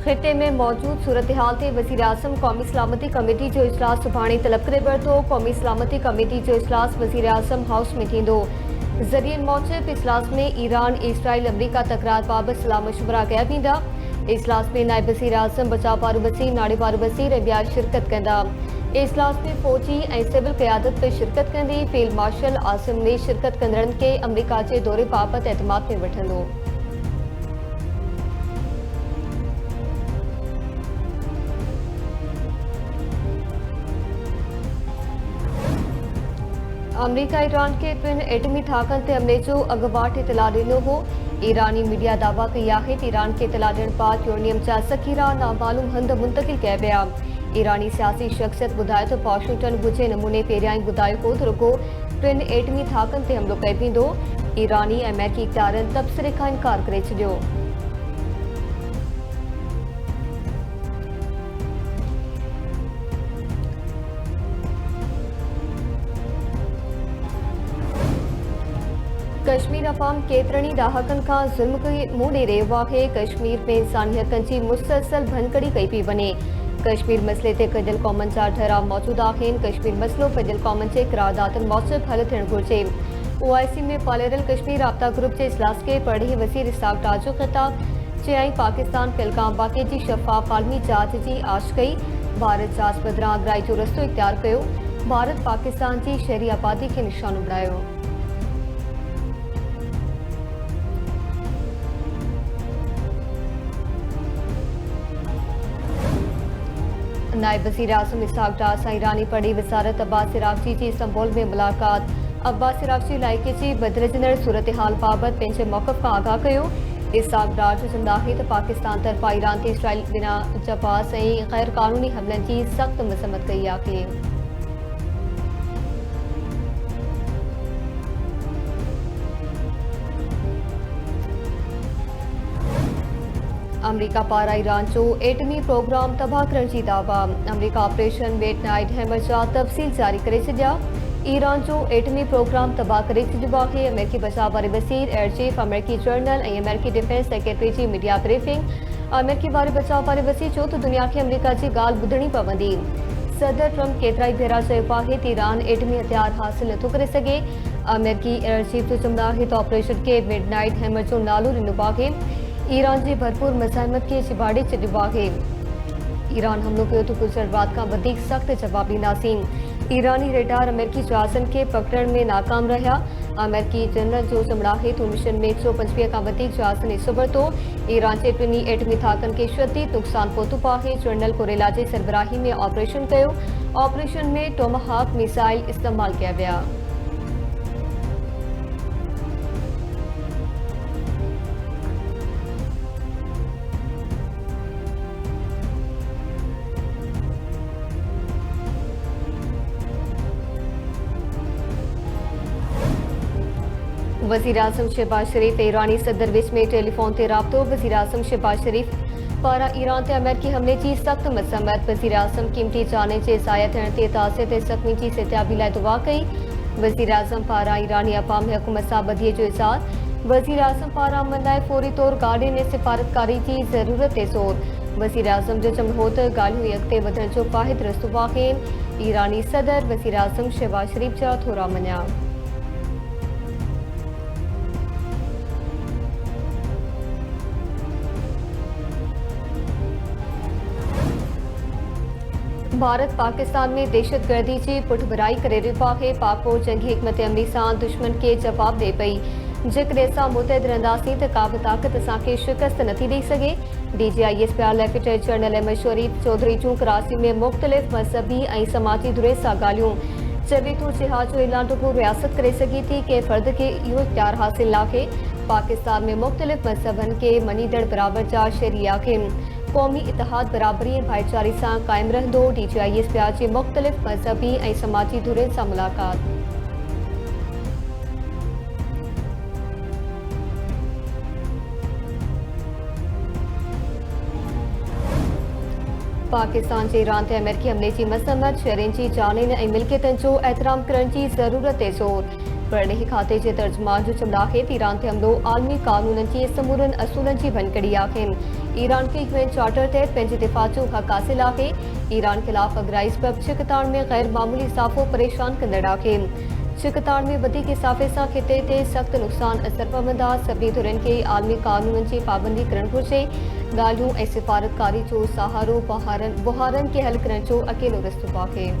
खिते में मौजूद सूरत हाल ते वज़ीर आज़म क़ौमी सलामती कमेटी जो इजलास सुभाणे तलब करे वरितो। क़ौमी सलामती कमेटी जो इजलास वज़ीर आज़म हाउस में थींदो। ज़रियनि मूजिब इजलास में ईरान, इसराइल, अमरीका तकरार बाबति सलाह मशवरा कया वेंदा। इजलास में नायब वज़ीर आज़म, बचाव वारो वज़ीर, नाड़े वारो वज़ीर ऐं ॿिया शिरकत कंदा। इजलास में फ़ौजी ऐं सिविल क़यादत बि शिरकत कंदी। फील्ड मार्शल आसिम ने शिरकत कंदड़नि खे अमरीका जे दौरे बाबति एतमाद में वठंदो। अमरीका ईरान के टिन एटमी थाकनि ते हमले जो अॻुवाट इतला ॾिनो हो। ईरानी मीडिया दावा कई आहे त ईरान खे इतला ॾियण पाक यूरेनियम जा ज़ख़ीरा नामालूम हंध मुंतक़िल कया विया। ईरानी सियासी शख़्सियत ॿुधाए त वॉशिंगटन ॻुझे नमूने पहिरियां ई ॿुधायो हो त रुॻो टिन एटमी थाकनि ते हमिलो कयो वेंदो। ईरानी ऐं अमेरिकी इख़्तियारनि तबसरे खां इनकार करे छॾियो। कश्मीर अवाम केतिरनि ॾहाकनि खां ज़ुल्म खे मुंहुं ॾेई रहियो आहे। कश्मीर में इंसानी हक़नि जी मुसलसल भनकड़ी कई पई वञे। कश्मीर मसइले ते गॾियल क़ौमनि जा ठहराव मौजूदु आहिनि। कश्मीर मसइलो गॾियल क़ौमनि जे क़रारदादनि मूजिबि हल थियणु घुरिजे। OIC में पालेरल कश्मीर राब्ता ग्रुप जे इजलास खे पढ़ी वज़ीर इसहाक़ डार जो ख़िताब। चयाईं पाकिस्तान पहलगाम वाक़िए जी शफ़ाफ़ आलमी जांच जी आश कई। भारत जांच बदिरां अॻराई जो रस्तो इख़्तियार कयो। भारत पाकिस्तान जी शहरी आबादी खे निशानो बणायो। नायब वज़ीर आज़म इसहाक़ डार सां ईरानी पढ़ी वज़ारत अब्बास इराक़ची जी इस्तांबुल में मुलाक़ात। अब्बास इराक़ची इलाइक़े जी बदिलजंदड़ सूरत हाल बाबति पंहिंजे मौक़िफ़ खां आगाह कयो। इसहाक़ डार जो चवंदा आहे त पाकिस्तान तरफ़ां ईरान ते इसराइल बिना जवाज़ ऐं ग़ैर क़ानूनी हमलनि जी सख़्त मज़म्मत कई आहे। अमरीका पारां ईरान जो एटमी प्रोग्राम तबाह करण जी दावा। अमरीका ऑपरेशन मिडनाइट हैमर जा तफ़सील जारी करे छॾिया। ईरान जो एटमी प्रोग्राम तबाह करे छॾियो आहे। अमेरिकी बचाव वारे वज़ीर, एयर चीफ, अमेरिकी जर्नल ऐं अमेरिकी डिफेंस सेक्रेटरी जी मीडिया ब्रीफिंग। अमेरिकी वारे बचाव वारे वज़ीर चयो त दुनिया खे अमरीका जी ॻाल्हि ॿुधणी पवंदी। सदर ट्रम्प केतिराई भेरा चयो आहे त ईरान एटमी हथियार हासिल नथो करे सघे। अमेरिकी एयर चीफ जो चवंदा आहे त ऑपरेशन खे मिडनाइट हैमर जो नालो ॾिनो आहे। ईरान जी भरपूर मज़ाहिमत खे चिबाड़े छॾियो आहे। ईरान हमलो कयो त गुज़िरियल राति खां वधीक सख़्त जवाब ॾींदासीं। ईरानी रेडार अमेरिकी जहाज़नि खे पकड़ण में नाकाम रहिया। अमेरिकी जनरल जो चवणु आहे त मिशन में 125 खां वधीक जहाज़नि हिसो वरितो। ईरान जे टिनी एटमी थाकनि खे शदीद नुक़सान पहुतो आहे। जनरल कोरेला जे सरबराही में ऑपरेशन कयो। ऑपरेशन में टोमाहाक मिसाइल इस्तेमालु कया विया। वज़ीर आज़म शहबाज शरीफ ईरानी सदर विच में टेलीफोन ते राब्तो। वज़ीर आज़म शहबाज शरीफ पारां ईरान ते अमेरिकी हमले जी सख़्त मज़म्मत। वज़ीर आज़म क़ीमती जाने जे ज़ाया थियण ते तासिर ते ज़ख़्मी जी सिहतयाबी लाइ दुआ कई। वज़ीर आज़म पारां ईरानी अवामी हुकूमत सां ॿधीअ जो इज़हार। वज़ीर आज़म पारां अमन लाइ फौरी तौर गार्डियन ऐं सिफ़ारतकारी जी ज़रूरत ते ज़ोर। वज़ीर आज़म जो चवणु हो त ॻाल्हियूं अॻिते वधण जो वाहिद रस्तो आहिनि। ईरानी सदर वज़ीर आज़म शहबाज शरीफ जा थोरा मञिया। भारत पाकिस्तान में दहशतगर्दी जी पुठभराई करे रहियो आहे। पाक फ़ौज जंगी हिकमत अमली सां दुश्मन खे जवाब ॾिए पई। जेकॾहिं असां मुतहद रहंदासीं त का बि ताक़त असांखे शिकस्त नथी ॾेई सघे। DGISPR लेफ्टिनेंट जनरल अहमद शरीफ चौधरी जूं कराची में मुख़्तलिफ़ मज़हबी ऐं समाजी धुरे सां ॻाल्हियूं। चवे थो जिहाद जो ऐलान रुॻो रियासत करे सघे थी। कंहिं फ़र्द खे इहो इख़्तियार हासिल नाहे। पाकिस्तान में मुख़्तलिफ़ मज़हबनि खे मञीदड़ बराबर जा शहरी आहिनि। क़ौमी इतिहाद बराबरी ऐं भाईचारे सां क़ाइमु रहंदो। DGISPR जे मुख़्तलिफ़ मज़हबी ऐं समाजी धुरनि सां मुलाक़ात। पाकिस्तान जे ईरान ते अमेरिकी हमले जी मज़म्मत। शहरियुनि जी जानियुनि ऐं मिल्कियतुनि जो एहतराम करण जी ज़रूरत ते ज़ोर। पढ़ने खाते जे तर्जमान जो चमड़ा है ईरान ते हमलो आलमी कानून जी समूरन असूलन जी भनकड़ी आखिन ईरान के यूएन चार्टर तहत पंहिंजे दिफ़ा जो हक़ हासिल आहे। ईरान खिलाफ अगराई सबब छिकतान में गैर मामूली इज़ाफ़ो परेशान कंदड़ आहे। छिकतान में वधीक इज़ाफ़े सां खिते ते सख़्त नुक़सान असर पवंद आहे। सभिनी धुरनि खे आलमी कानूननि जी पाबंदी करणु घुरिजे। ॻाल्हियूं ऐं सिफ़ारतकारी जो सहारो बुहारनि खे हल करण जो अकेलो रस्तो आहे।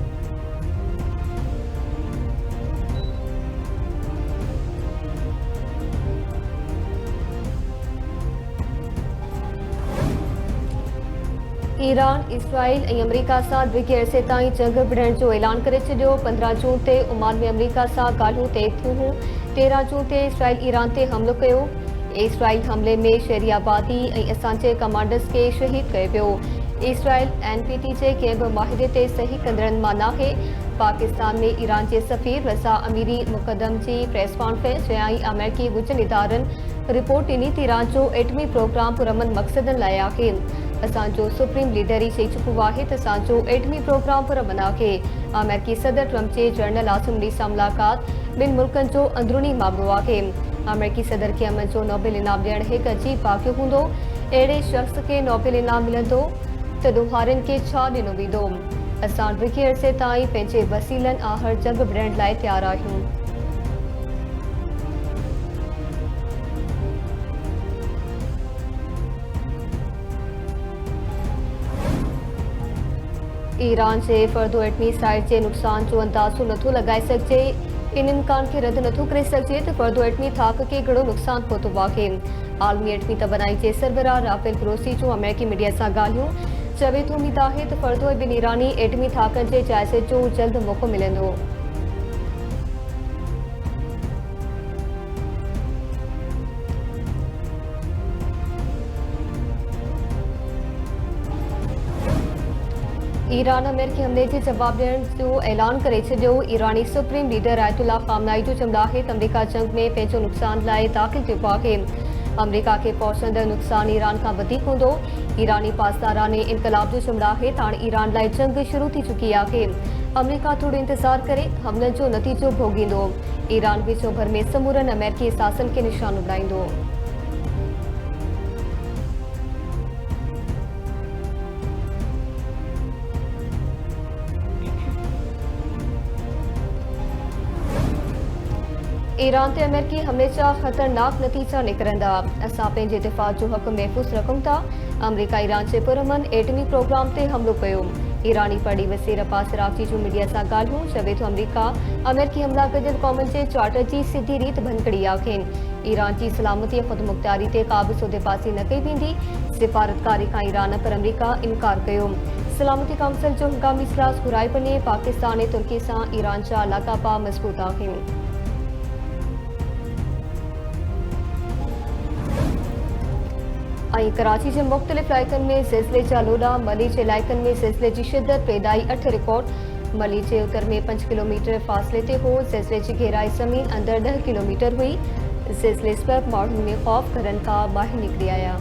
ईरान इसराइल ऐं अमरीका सां ॾिघे अरसे ताईं जंग विढ़ण जो ऐलान करे छॾियो। 15 जून ते ओमान में अमरीका सां ॻाल्हियूं तइ थियूं हुयूं। 13 जून ते इसराइल ईरान ते हमलो कयो। इसराइल हमले में शहरी आबादी ऐं असांजे कमांडर्स खे शहीद कयो वियो। इसराइल NPT जे कंहिं बि मुआहिदे ते सही कंदड़नि मां नाहे। पाकिस्तान में ईरान जे सफ़ीर रज़ा अमीरी मुक़दम जी प्रेस कॉन्फ्रेंस चयाईं अमेरिकी गुजनि इदारनि रिपोर्ट ॾिनी त ईरान जो एटमी प्रोग्राम पुरअमन मक़सदनि लाइ आहे। असांजो सुप्रीम लीडर ई चई चुको आहे त असांजो एटमी प्रोग्राम पुरअमन आहे। अमेरिकी सदर ट्रंप जे जनरल आसिम मुनीर सां मुलाक़ात ॿिनि मुल्कनि जो अंदरूनी मामिलो आहे। अमेरिकी सदर खे अमन जो नोबेल इनाम ॾियणु हिकु अजीब वाक़ियो हूंदो। अहिड़े शख़्स खे नोबेल इनाम मिलंदो त ॾोहारियुनि खे छा ॾिनो वेंदो। असां ॾिघे अरसे ताईं पंहिंजे वसीलनि आहर जंग विढ़ण लाइ तयारु आहियूं। ईरान जे फ़र्दो एटमी साइट जे नुक़सान जो अंदाज़ो नथो लॻाए सघिजे। इन इम्कान खे रद्द नथो करे सघिजे त फ़र्दो एटमी थाक खे घणो नुक़सान पहुतो आहे। आलमी एटमी तबनाई जे सरबराह राफेल ग्रोसी जूं अमेरिकी मीडिया सां ॻाल्हियूं चवे थो उमीद आहे त फ़र्दो ऐं ॿिनि ईरानी एटमी थाकनि जे जाइज़े जो जल्द मौक़ो मिलंदो। ईरान अमेरिकी हमले जे जवाब ॾियण जो ऐलान करे छॾियो। ईरानी सुप्रीम लीडर आयतुल्ला ख़ामनाई जो चवणु आहे त अमरीका जंग में पंहिंजो नुक़सान लाइ दाख़िल थियो आहे। अमरीका खे पहुचंदड़ नुक़सान ईरान खां वधीक हूंदो। ईरानी पासदाराने इनकलाब जो चवणु आहे त हाणे ईरान लाइ जंग शुरू थी चुकी आहे। अमरीका थोरो इंतज़ारु करे हमलनि जो नतीजो भोगींदो। ईरान विश्व भर में समूरनि अमेरिकी असासनि खे निशानो उॾाईंदो। ईरान ते अमेरिकी हमले जा ख़तरनाक नतीजा निकिरंदा। असां पंहिंजे दिफ़ा जो हक़ महफ़ूज़ रखूं था। अमरीका ईरान जे पुरअमन एटमी प्रोग्राम ते हमलो कयो। ईरानी पड़ी वसीर अब्बास राफ़ी जूं मीडिया सां ॻाल्हियूं चवे थो अमरीका अमेरिकी हमला गॾियल क़ौमुनि जे चार्टर जी सिधी रीत भनकड़ी आहिनि। ईरान जी सलामती ख़ुदमुख़्तियारी ते का बि सौदेबाज़ी न कई वेंदी। सिफ़ारतकारी खां ईरान पर अमरीका इनकार कयो। सलामती काउंसिल जो हंगामी इजलास घुराए वञे। पाकिस्तान ऐं तुर्की सां ईरान जा लाॻापा मज़बूत आहिनि। कराची के मुख़्तलिफ़ इलाइक़नि में ज़िलज़िले जा लोॾा। मली के इलाइक़नि में ज़िलज़िले की शिद्दत पेदाई 8 रिकॉर्ड। मली के उत्तर में 5 किलोमीटर फ़ासिले ते हो। ज़िलज़िले की गहराई ज़मीन अंदर 10 किलोमीटर हुई। ज़िलज़िले सबब माण्हुनि में ख़ौफ़ घरनि खां ॿाहिरि निकिरी आया।